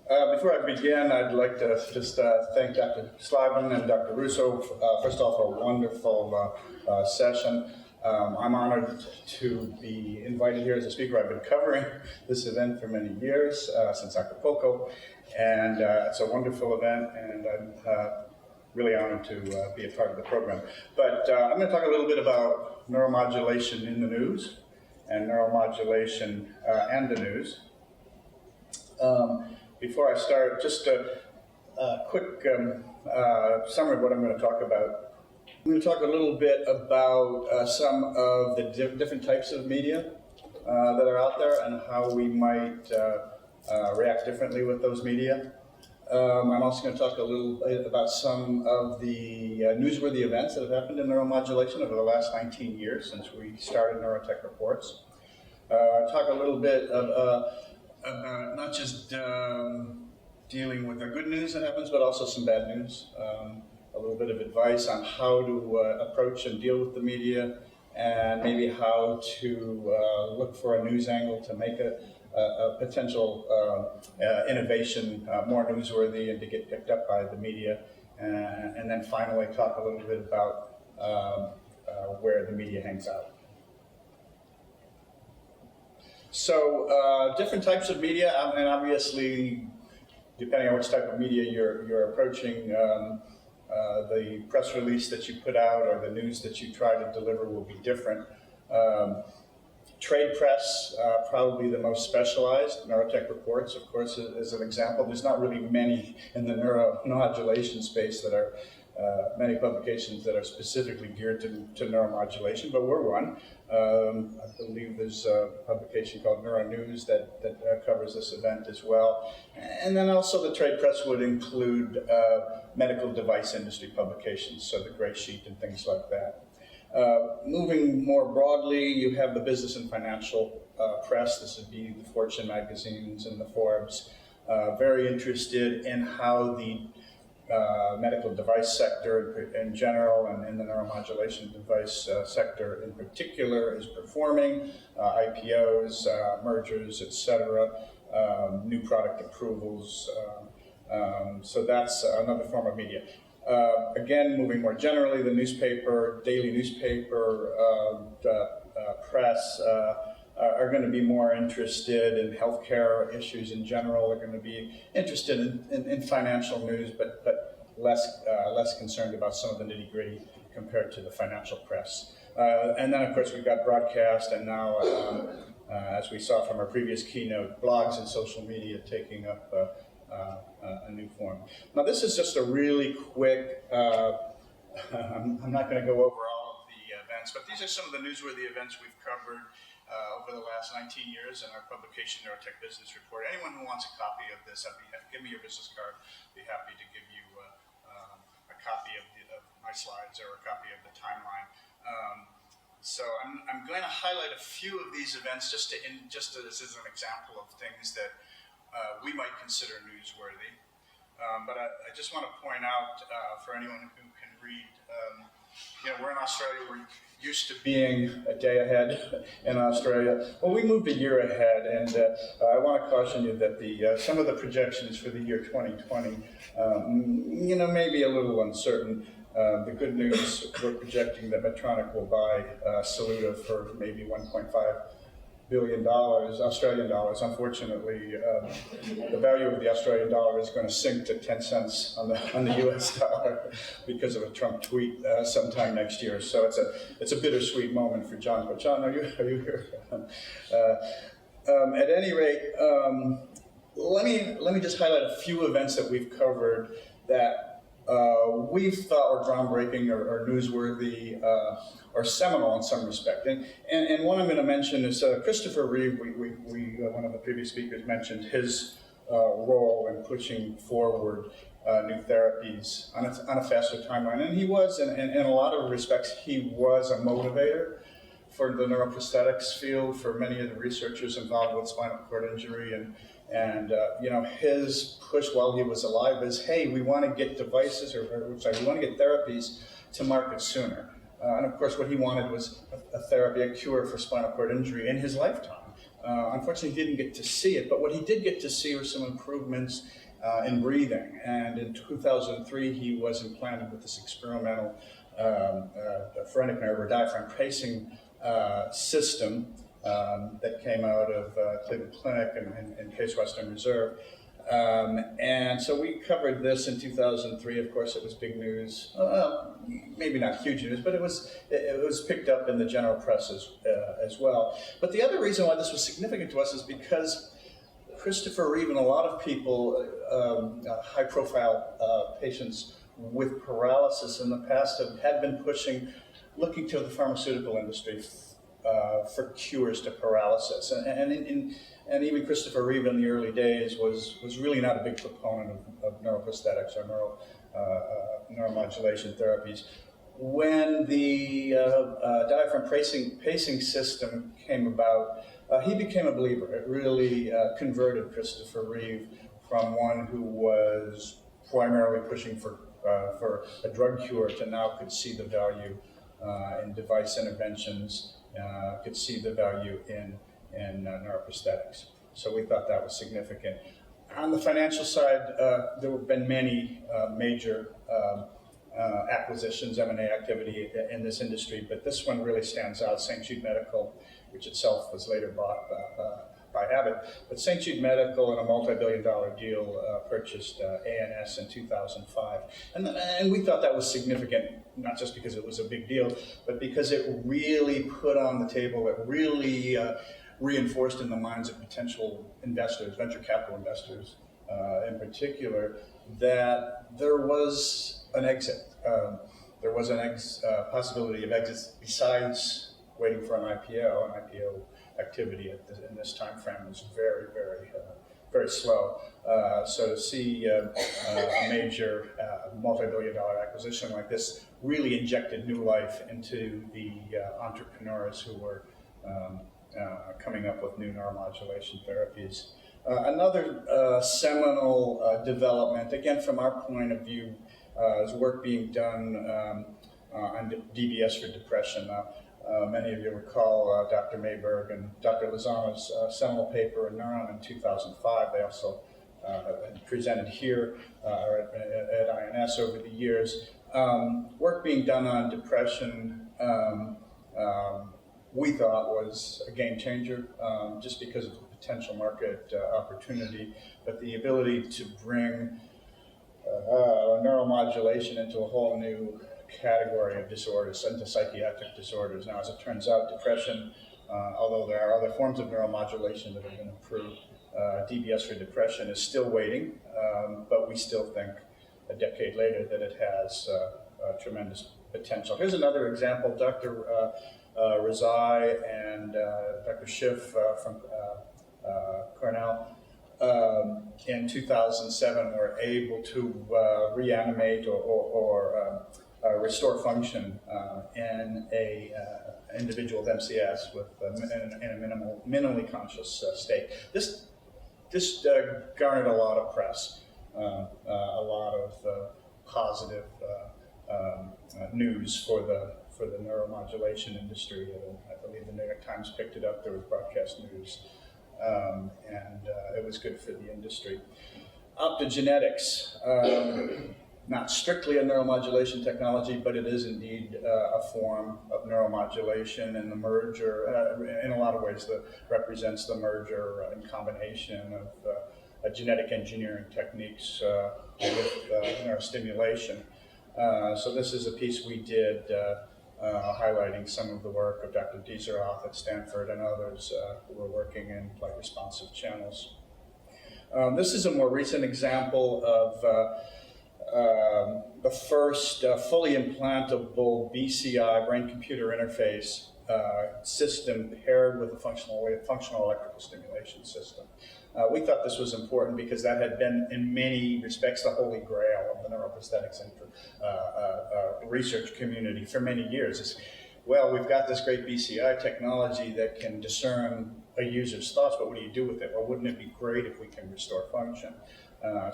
Before I begin, I'd like to just thank Dr. Slavin and Dr. Russo, first off, for a wonderful session. I'm honored to be invited here as a speaker. I've been covering this event for many years, since Acapulco, and it's a wonderful event, and I'm really honored to be a part of the program. But I'm going to talk a little bit about neuromodulation in the news, and neuromodulation and the news. Before I start, just a quick summary of what I'm going to talk about. I'm going to talk a little bit about some of the different types of media that are out there and how we might react differently with those media. I'm also going to talk a little bit about some of the newsworthy events that have happened in neuromodulation over the last 19 years since we started Neurotech Reports. Talk a little bit about not just dealing with the good news that happens, but also some bad news. A little bit of advice on how to approach and deal with the media, and maybe how to look for a news angle to make a potential innovation more newsworthy and to get picked up by the media. And then finally talk a little bit about where the media hangs out. So different types of media, and obviously, depending on which type of media you're approaching, the press release that you put out or the news that you try to deliver will be different. Trade press, probably the most specialized. Neurotech Reports, of course, is an example. There's not really many in the neuromodulation space that are many publications that are specifically geared to neuromodulation, but we're one. I believe there's a publication called Neuronews that covers this event as well. And then also the trade press would include medical device industry publications, so the Gray Sheet and things like that. Moving more broadly, you have the business and financial press. This would be the Fortune magazines and the Forbes. Very interested in how the medical device sector in general and in the neuromodulation device sector in particular is performing, IPOs, mergers, etc., new product approvals. So that's another form of media. Again, moving more generally, the newspaper, daily newspaper, press are going to be more interested in healthcare issues in general. They're going to be interested in financial news, but less concerned about some of the nitty-gritty compared to the financial press. And then, of course, we've got broadcast, and now, as we saw from our previous keynote, blogs and social media taking up a new form. Now, this is just a really quick, I'm not going to go over all of the events, but these are some of the newsworthy events we've covered over the last 19 years in our publication, Neurotech Business Report. Anyone who wants a copy of this, give me your business card. I'd be happy to give you a copy of my slides or a copy of the timeline. So I'm going to highlight a few of these events just as an example of things that we might consider newsworthy. But I just want to point out for anyone who can read, we're in Australia. We're used to being a day ahead in Australia. Well, we moved a year ahead, and I want to caution you that some of the projections for the year 2020, may be a little uncertain. The good news, we're projecting that Medtronic will buy Saluda for maybe $1.5 billion Australian dollars. Unfortunately, the value of the Australian dollar is going to sink to 10 cents on the US dollar because of a Trump tweet sometime next year. So it's a bittersweet moment for John. But John, are you here? At any rate, let me just highlight a few events that we've covered that we've thought were groundbreaking or newsworthy or seminal in some respect. And one I'm going to mention is Christopher Reeve. One of the previous speakers mentioned his role in pushing forward new therapies on a faster timeline. And he was, in a lot of respects, he was a motivator for the neuroprosthetics field, for many of the researchers involved with spinal cord injury. And his push while he was alive is, hey, we want to get devices, we want to get therapies to market sooner. And of course, what he wanted was a therapy, a cure for spinal cord injury in his lifetime. Unfortunately, he didn't get to see it, but what he did get to see were some improvements in breathing. And in 2003, he was implanted with this experimental phrenic nerve or diaphragm pacing system that came out of Cleveland Clinic and Case Western Reserve. And so we covered this in 2003. Of course, it was big news. Maybe not huge news, but it was picked up in the general press as well. But the other reason why this was significant to us is because Christopher Reeve and a lot of people, high-profile patients with paralysis in the past had been looking to the pharmaceutical industry for cures to paralysis. And even Christopher Reeve in the early days was really not a big proponent of neuroprosthetics or neuromodulation therapies. When the diaphragm pacing system came about, he became a believer. It really converted Christopher Reeve from one who was primarily pushing for a drug cure to now could see the value in device interventions, could see the value in neuroprosthetics. So we thought that was significant. On the financial side, there have been many major acquisitions, M&A activity in this industry, but this one really stands out. St. Jude Medical, which itself was later bought by Abbott, but St. Jude Medical in a multi-billion-dollar deal purchased ANS in 2005. And we thought that was significant, not just because it was a big deal, but because it really put on the table, it really reinforced in the minds of potential investors, venture capital investors in particular, that there was an exit. There was a possibility of exit besides waiting for an IPO. An IPO activity in this time frame was very, very, very slow. So to see a major multi-billion-dollar acquisition like this really injected new life into the entrepreneurs who were coming up with new neuromodulation therapies. Another seminal development, again from our point of view, is work being done on DBS for depression. Many of you recall Dr. Mayberg and Dr. Lozano's seminal paper in Neuron in 2005. They also presented here at INS over the years. Work being done on depression we thought was a game changer just because of the potential market opportunity, but the ability to bring neuromodulation into a whole new category of disorders, into psychiatric disorders. Now, as it turns out, depression, although there are other forms of neuromodulation that have been approved, DBS for depression is still waiting, but we still think a decade later that it has tremendous potential. Here's another example. Dr. Rezai and Dr. Schiff from Cornell in 2007 were able to reanimate or restore function in a individual with MCS in a minimally conscious state. This garnered a lot of press, a lot of positive news for the neuromodulation industry. I believe the New York Times picked it up. There was broadcast news, and it was good for the industry. Optogenetics, not strictly a neuromodulation technology, but it is indeed a form of neuromodulation, and the merger, in a lot of ways, represents the merger in combination of genetic engineering techniques with neurostimulation. So this is a piece we did highlighting some of the work of Dr. Dieseroth at Stanford and others who were working in light responsive channels. This is a more recent example of the first fully implantable BCI, brain-computer interface system paired with a functional electrical stimulation system. We thought this was important because that had been, in many respects, the holy grail of the neuroprosthetics and research community for many years. Well, we've got this great BCI technology that can discern a user's thoughts, but what do you do with it? Well, wouldn't it be great if we can restore function?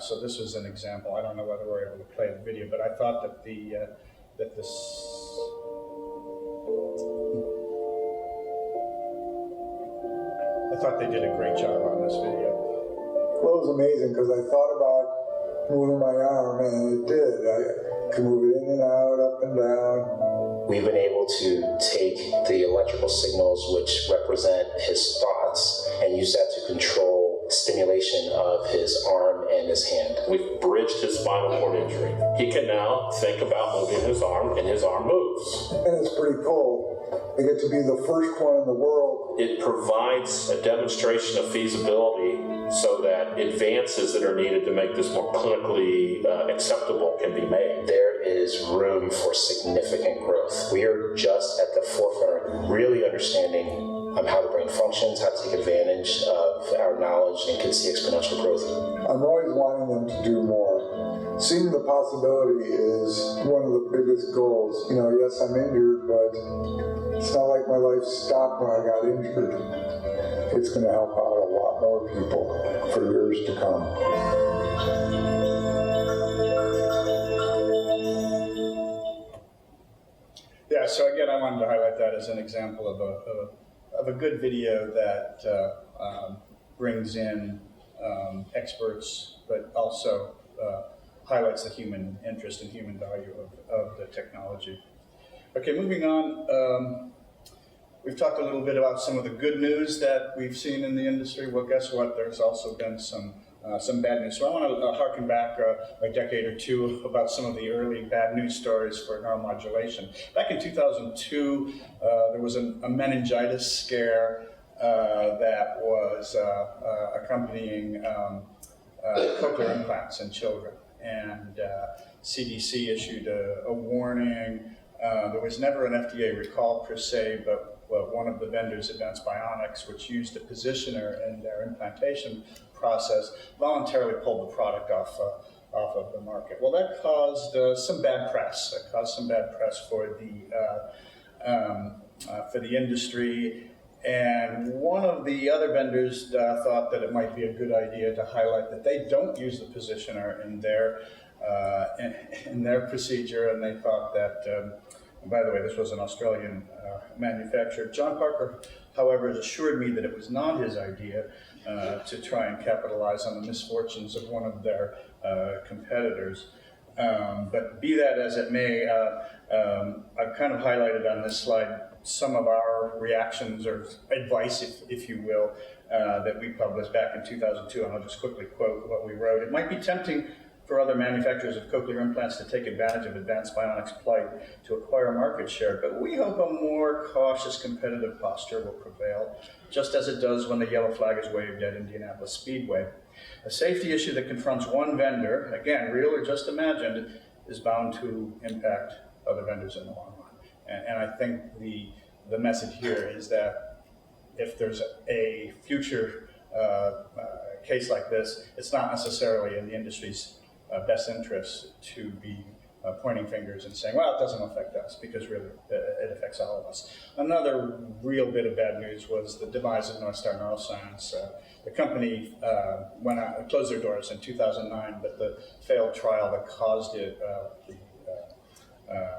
So this was an example. I don't know whether we're able to play the video, but I thought that thought they did a great job on this video. Well, it was amazing because I thought about moving my arm, and it did. I could move it in and out, up and down. We've been able to take the electrical signals which represent his thoughts and use that to control stimulation of his arm and his hand. We've bridged his spinal cord injury. He can now think about moving his arm, and his arm moves. And it's pretty cool. I get to be the first one in the world. It provides a demonstration of feasibility so that advances that are needed to make this more clinically acceptable can be made. There is room for significant growth. We are just at the forefront of really understanding how the brain functions, how to take advantage of our knowledge, and can see exponential growth. I'm always wanting them to do more. Seeing the possibility is one of the biggest goals. You know, yes, I'm injured, but it's not like my life stopped when I got injured. It's going to help out a lot more people for years to come. Yeah, so again, I wanted to highlight that as an example of a good video that brings in experts, but also highlights the human interest and human value of the technology. Okay, moving on. We've talked a little bit about some of the good news that we've seen in the industry. Well, guess what? There's also been some bad news. So I want to harken back a decade or two about some of the early bad news stories for neuromodulation. Back in 2002, there was a meningitis scare that was accompanying cochlear implants in children. And CDC issued a warning. There was never an FDA recall per se, but one of the vendors, Advanced Bionics, which used a positioner in their implantation process, voluntarily pulled the product off of the market. Well, that caused some bad press. That caused some bad press for the industry. And one of the other vendors thought that it might be a good idea to highlight that they don't use the positioner in their procedure, and they thought that. And by the way, this was an Australian manufacturer. John Parker, however, has assured me that it was not his idea to try and capitalize on the misfortunes of one of their competitors. But be that as it may, I've kind of highlighted on this slide some of our reactions or advice, if you will, that we published back in 2002, and I'll just quickly quote what we wrote. It might be tempting for other manufacturers of cochlear implants to take advantage of Advanced Bionics' plight to acquire market share, but we hope a more cautious competitive posture will prevail, just as it does when the yellow flag is waved at Indianapolis Speedway. A safety issue that confronts one vendor, again, real or just imagined, is bound to impact other vendors in the long run. And I think the message here is that if there's a future case like this, it's not necessarily in the industry's best interest to be pointing fingers and saying, well, it doesn't affect us, because really it affects all of us. Another real bit of bad news was the demise of North Star Neuroscience. The company closed their doors in 2009, but the failed trial that caused it, the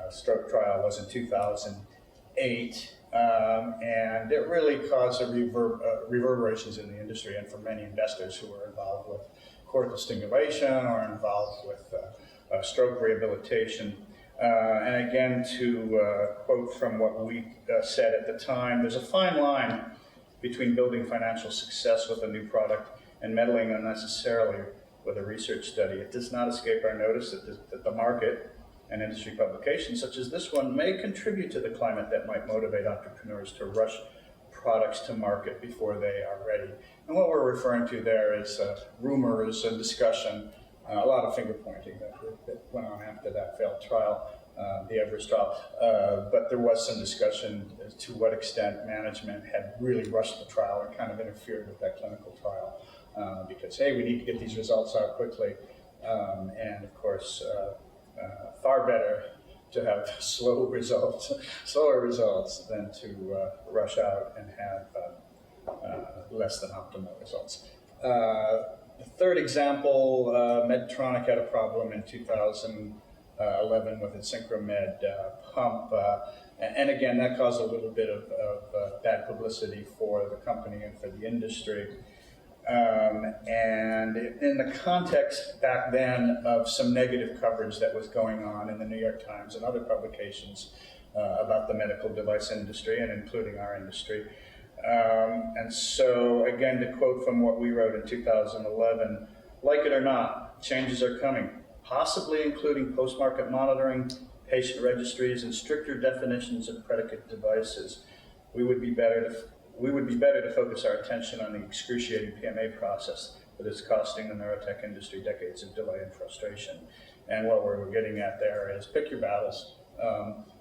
stroke trial, was in 2008. And it really caused reverberations in the industry and for many investors who were involved with cortical stimulation or involved with stroke rehabilitation. And again, to quote from what we said at the time, there's a fine line between building financial success with a new product and meddling unnecessarily with a research study. It does not escape our notice that the market and industry publications such as this one may contribute to the climate that might motivate entrepreneurs to rush products to market before they are ready. And what we're referring to there is rumors and discussion, a lot of finger pointing that went on after that failed trial, the Everest trial. But there was some discussion as to what extent management had really rushed the trial and kind of interfered with that clinical trial because, hey, we need to get these results out quickly. And of course, far better to have slower results than to rush out and have less than optimal results. The third example, Medtronic had a problem in 2011 with its Synchromed pump, And again, that caused a little bit of bad publicity for the company and for the industry. And in the context back then of some negative coverage that was going on in the New York Times and other publications about the medical device industry, and including our industry. And so, again, to quote from what we wrote in 2011, like it or not, changes are coming, possibly including post-market monitoring, patient registries, and stricter definitions of predicate devices. We would be better to focus our attention on the excruciating PMA process that is costing the neurotech industry decades of delay and frustration. And what we're getting at there is pick your battles.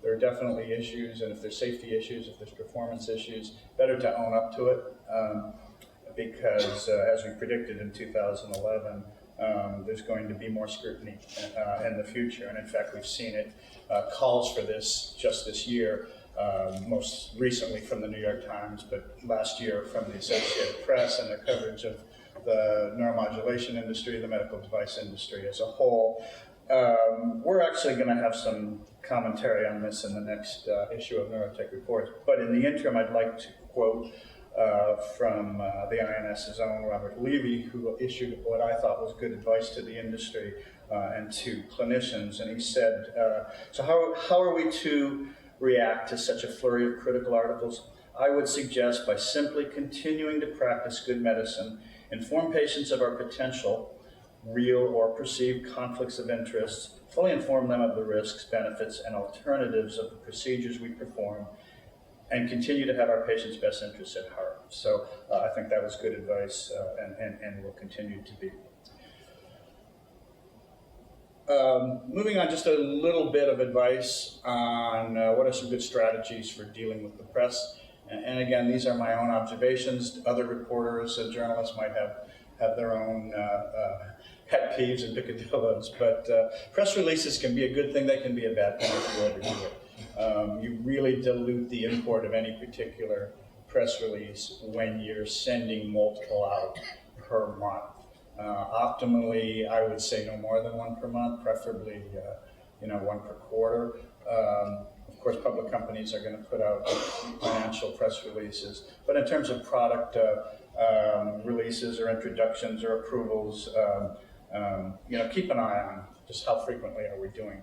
There are definitely issues, and if there's safety issues, if there's performance issues, better to own up to it, because as we predicted in 2011, there's going to be more scrutiny in the future, and in fact we've seen it. Calls for this just this year, most recently from the New York Times, but last year from the Associated Press and their coverage of the neuromodulation industry, the medical device industry as a whole. We're actually going to have some commentary on this in the next issue of Neurotech Reports, but in the interim I'd like to quote from the INS's own Robert Levy, who issued what I thought was good advice to the industry and to clinicians, and he said, so how are we to react to such a flurry of critical articles? I would suggest by simply continuing to practice good medicine, inform patients of our potential, real or perceived conflicts of interest, fully inform them of the risks, benefits, and alternatives of the procedures we perform, and continue to have our patients' best interests at heart. So I think that was good advice and will continue to be. Moving on, just a little bit of advice on what are some good strategies for dealing with the press. And again, these are my own observations. Other reporters and journalists might have their own pet peeves and picadillos, but press releases can be a good thing, they can be a bad thing if you overdo it. You really dilute the import of any particular press release when you're sending multiple out per month. Optimally, I would say no more than one per month, preferably one per quarter. Of course, public companies are going to put out financial press releases, but in terms of product releases or introductions or approvals, keep an eye on just how frequently are we doing.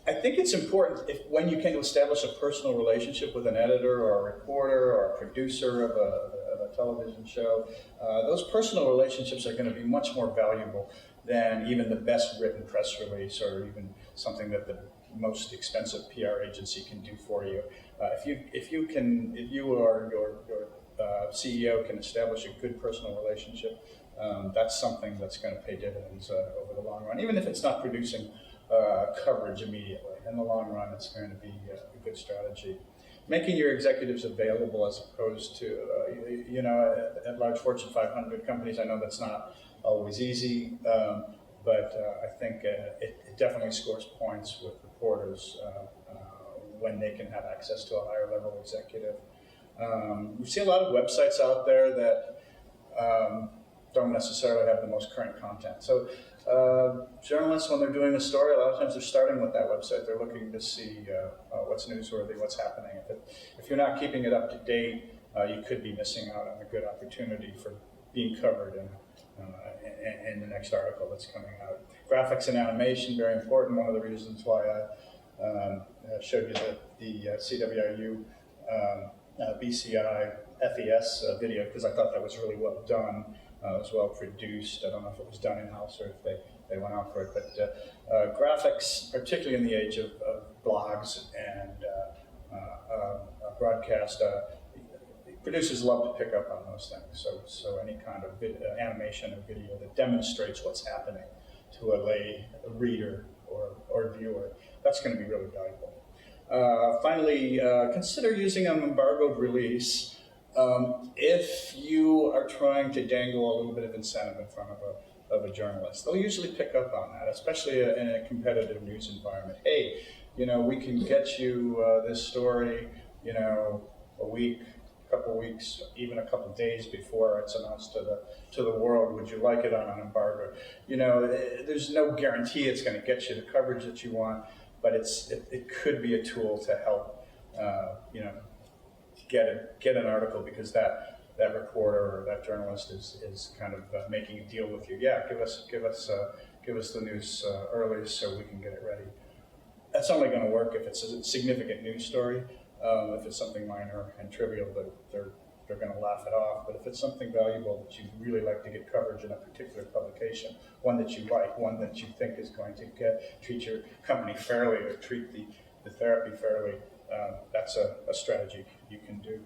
I think it's important when you can establish a personal relationship with an editor or a reporter or a producer of a television show. Those personal relationships are going to be much more valuable than even the best written press release or even something that the most expensive PR agency can do for you. If you or your CEO can establish a good personal relationship, that's something that's going to pay dividends over the long run, even if it's not producing coverage immediately. In the long run, it's going to be a good strategy. Making your executives available as opposed to, at large Fortune 500 companies, I know that's not always easy, but I think it definitely scores points with reporters when they can have access to a higher level executive. We see a lot of websites out there that don't necessarily have the most current content. So journalists, when they're doing a story, a lot of times they're starting with that website. They're looking to see what's newsworthy, what's happening. If you're not keeping it up to date, you could be missing out on a good opportunity for being covered in the next article that's coming out. Graphics and animation, very important. One of the reasons why I showed you the CWRU BCI FES video, because I thought that was really well done. It was well produced. I don't know if it was done in-house or if they went out for it, but graphics, particularly in the age of blogs and broadcast, producers love to pick up on those things. So any kind of animation or video that demonstrates what's happening to a lay reader or viewer, that's going to be really valuable. Finally, consider using an embargoed release if you are trying to dangle a little bit of incentive in front of a journalist. They'll usually pick up on that, especially in a competitive news environment. Hey, we can get you this story, a week, a couple weeks, even a couple days before it's announced to the world. Would you like it on an embargo? There's no guarantee it's going to get you the coverage that you want, but it could be a tool to help you know, get an article because that reporter or that journalist is kind of making a deal with you. Yeah, give us the news early so we can get it ready. That's only going to work if it's a significant news story. If it's something minor and trivial, they're going to laugh it off. But if it's something valuable that you'd really like to get coverage in a particular publication, one that you like, one that you think is going to treat your company fairly or treat the therapy fairly, that's a strategy you can do.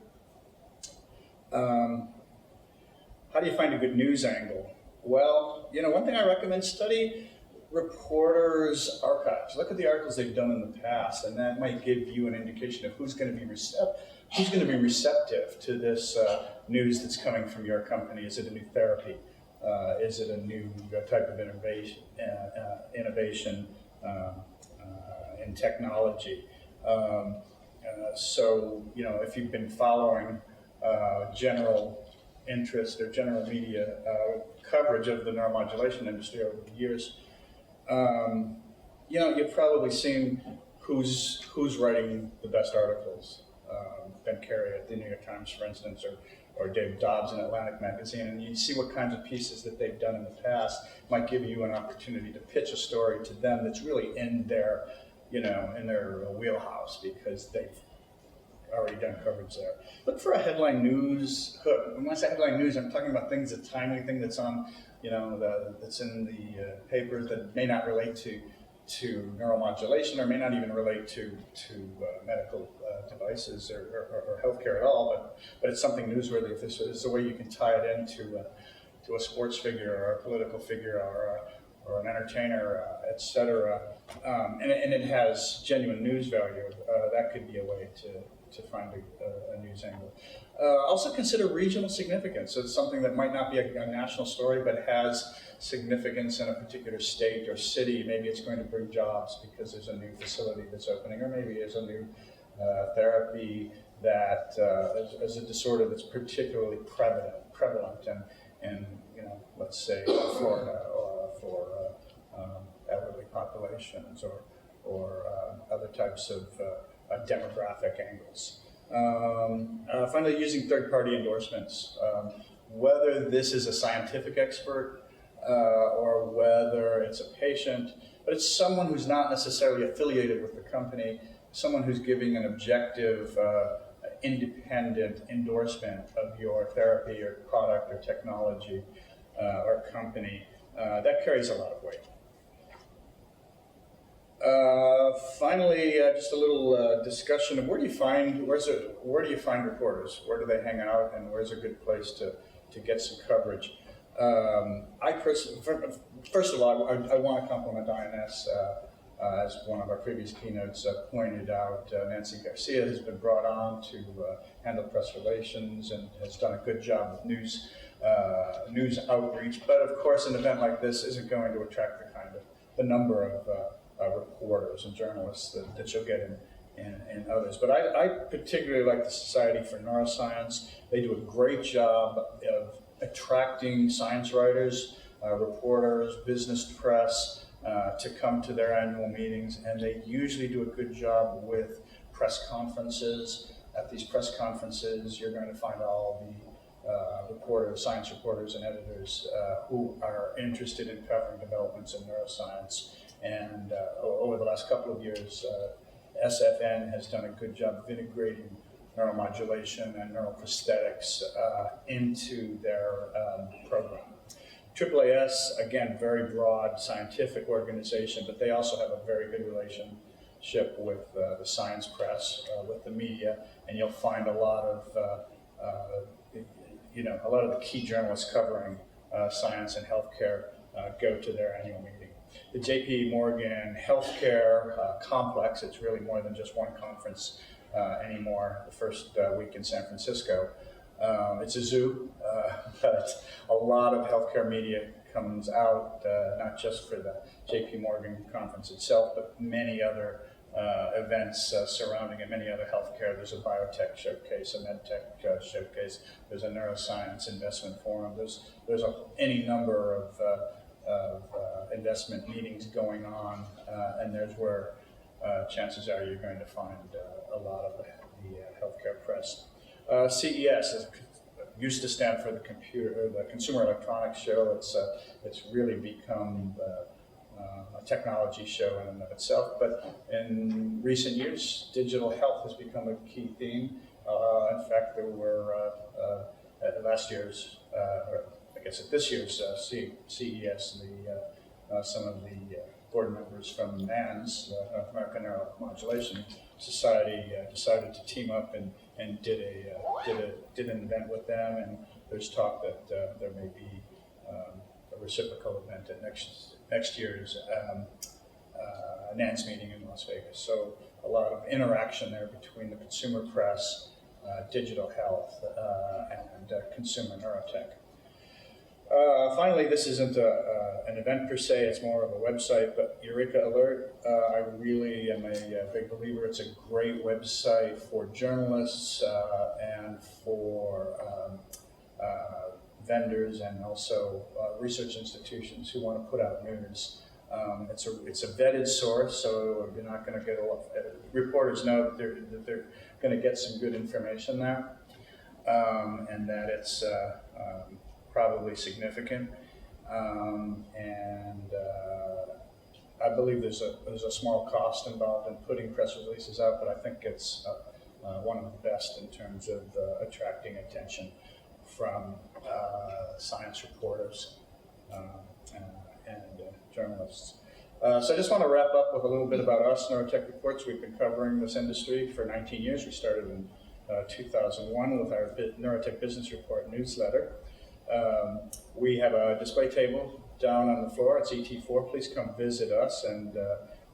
How do you find a good news angle? Well, you know, one thing I recommend, study reporters' archives. Look at the articles they've done in the past, and that might give you an indication of who's going to be receptive to this news that's coming from your company. Is it a new therapy? Is it a new type of innovation in technology? So, you know, if you've been following general interest or general media coverage of the neuromodulation industry over the years, you know, you've probably seen who's writing the best articles. Ben Carey at the New York Times, for instance, or David Dobbs in Atlantic Magazine, and you see what kinds of pieces that they've done in the past. Might give you an opportunity to pitch a story to them that's really in their, you know, in their wheelhouse because they've already done coverage there. Look for a headline news hook. When I say headline news, I'm talking about things, a timely thing that's on, you know, that's in the papers that may not relate to neuromodulation or may not even relate to medical devices or healthcare at all, but it's something newsworthy. If this is a way you can tie it into to a sports figure or a political figure or an entertainer, etc., and it has genuine news value, that could be a way to find a news angle. Also consider regional significance. So it's something that might not be a national story, but has significance in a particular state or city. Maybe it's going to bring jobs because there's a new facility that's opening, or maybe there's a new therapy that is a disorder that's particularly prevalent in you know, let's say Florida or for elderly populations or other types of demographic angles. Finally, using third-party endorsements. Whether this is a scientific expert or whether it's a patient, but it's someone who's not necessarily affiliated with the company, someone who's giving an objective, independent endorsement of your therapy or product or technology or company, that carries a lot of weight. Finally, just a little discussion of where do you find reporters? Where do they hang out, and where's a good place to get some coverage? First of all, I want to compliment INS. As one of our previous keynotes pointed out, Nancy Garcia has been brought on to handle press relations and has done a good job with news outreach. But of course, an event like this isn't going to attract the number of reporters and journalists that you'll get in others. But I particularly like the Society for Neuroscience. They do a great job of attracting science writers, reporters, business press to come to their annual meetings, and they usually do a good job with press conferences. At these press conferences, you're going to find all the science reporters and editors who are interested in covering developments in neuroscience. And over the last couple of years, SFN has done a good job of integrating neuromodulation and neuroprosthetics into their program. AAAS, again, very broad scientific organization, but they also have a very good relationship with the science press, with the media, and you'll find a lot of the key journalists covering science and healthcare go to their annual meeting. The J.P. Morgan Healthcare Complex, it's really more than just one conference anymore, the first week in San Francisco. It's a zoo, but a lot of healthcare media comes out, not just for the J.P. Morgan conference itself, but many other events surrounding it, many other healthcare. There's a biotech showcase, a medtech showcase, there's a neuroscience investment forum, there's any number of investment meetings going on, and there's where chances are you're going to find a lot of the healthcare press. CES used to stand for the Consumer Electronics Show. It's really become a technology show in and of itself, but in recent years, digital health has become a key theme. In fact, there were at last year's, or I guess at this year's CES, some of the board members from NANS, the North American Neuromodulation Society, decided to team up and did an event with them, and there's talk that there may be a reciprocal event at next year's NANS meeting in Las Vegas. So a lot of interaction there between the consumer press, digital health, and consumer neurotech. Finally, this isn't an event per se, it's more of a website, but Eureka Alert, I really am a big believer. It's a great website for journalists and for vendors and also research institutions who want to put out news. It's a vetted source, so you're not going to get reporters know that they're going to get some good information there, and that it's probably significant. I believe there's a small cost involved in putting press releases out, but I think it's one of the best in terms of attracting attention from science reporters and journalists. So I just want to wrap up with a little bit about us, Neurotech Reports. We've been covering this industry for 19 years. We started in 2001 with our Neurotech Business Report newsletter. We have a display table down on the floor. It's ET4. Please come visit us and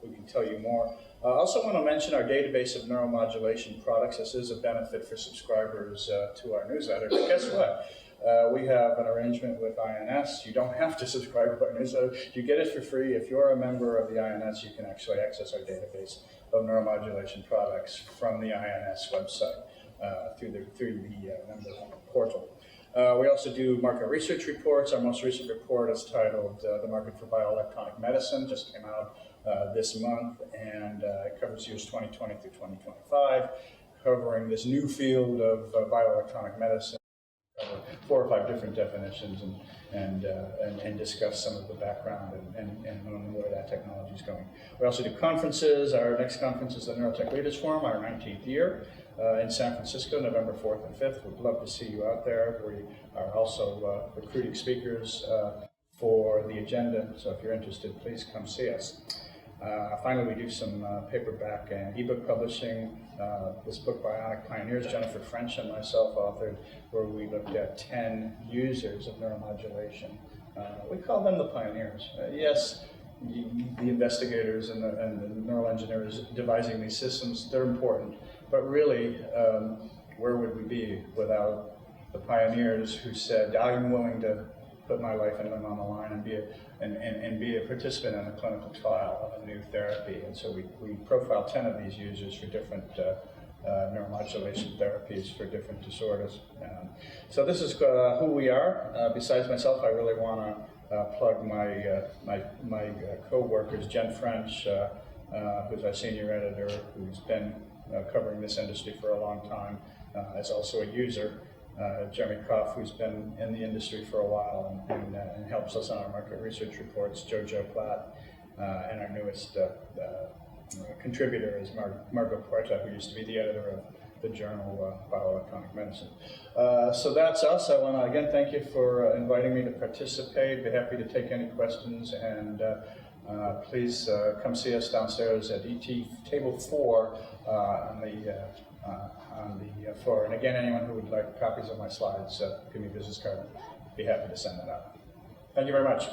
we can tell you more. I also want to mention our database of neuromodulation products. This is a benefit for subscribers to our newsletter. But guess what? We have an arrangement with INS. You don't have to subscribe to our newsletter. You get it for free. If you're a member of the INS, you can actually access our database of neuromodulation products from the INS website through the member portal. We also do market research reports. Our most recent report is titled The Market for Bioelectronic Medicine, just came out this month, and it covers years 2020 through 2025, covering this new field of bioelectronic medicine. 4 or 5 different definitions and discuss some of the background and where that technology is going. We also do conferences. Our next conference is the Neurotech Leaders Forum, our 19th year in San Francisco, November 4th and 5th. We'd love to see you out there. We are also recruiting speakers for the agenda, so if you're interested, please come see us. Finally, we do some paperback and ebook publishing. This book, Bionic Pioneers, Jennifer French and myself authored, where we looked at 10 users of neuromodulation. We call them the pioneers. Yes, the investigators and the neural engineers devising these systems, they're important. But really, where would we be without the pioneers who said, I'm willing to put my life and limb on the line and be a participant in a clinical trial of a new therapy. And so we profile 10 of these users for different neuromodulation therapies for different disorders. So this is who we are. Besides myself, I really want to plug my co-workers, Jen French, who's our senior editor, who's been covering this industry for a long time, is also a user. Jeremy Koff, who's been in the industry for a while and helps us on our market research reports, Jojo Platt, and our newest contributor is Margot Puerta, who used to be the editor of the journal Bioelectronic Medicine. So that's us. I want to again thank you for inviting me to participate. Be happy to take any questions, and please come see us downstairs at ET Table 4 on the floor. And again, anyone who would like copies of my slides, give me a business card. I'd be happy to send that out. Thank you very much.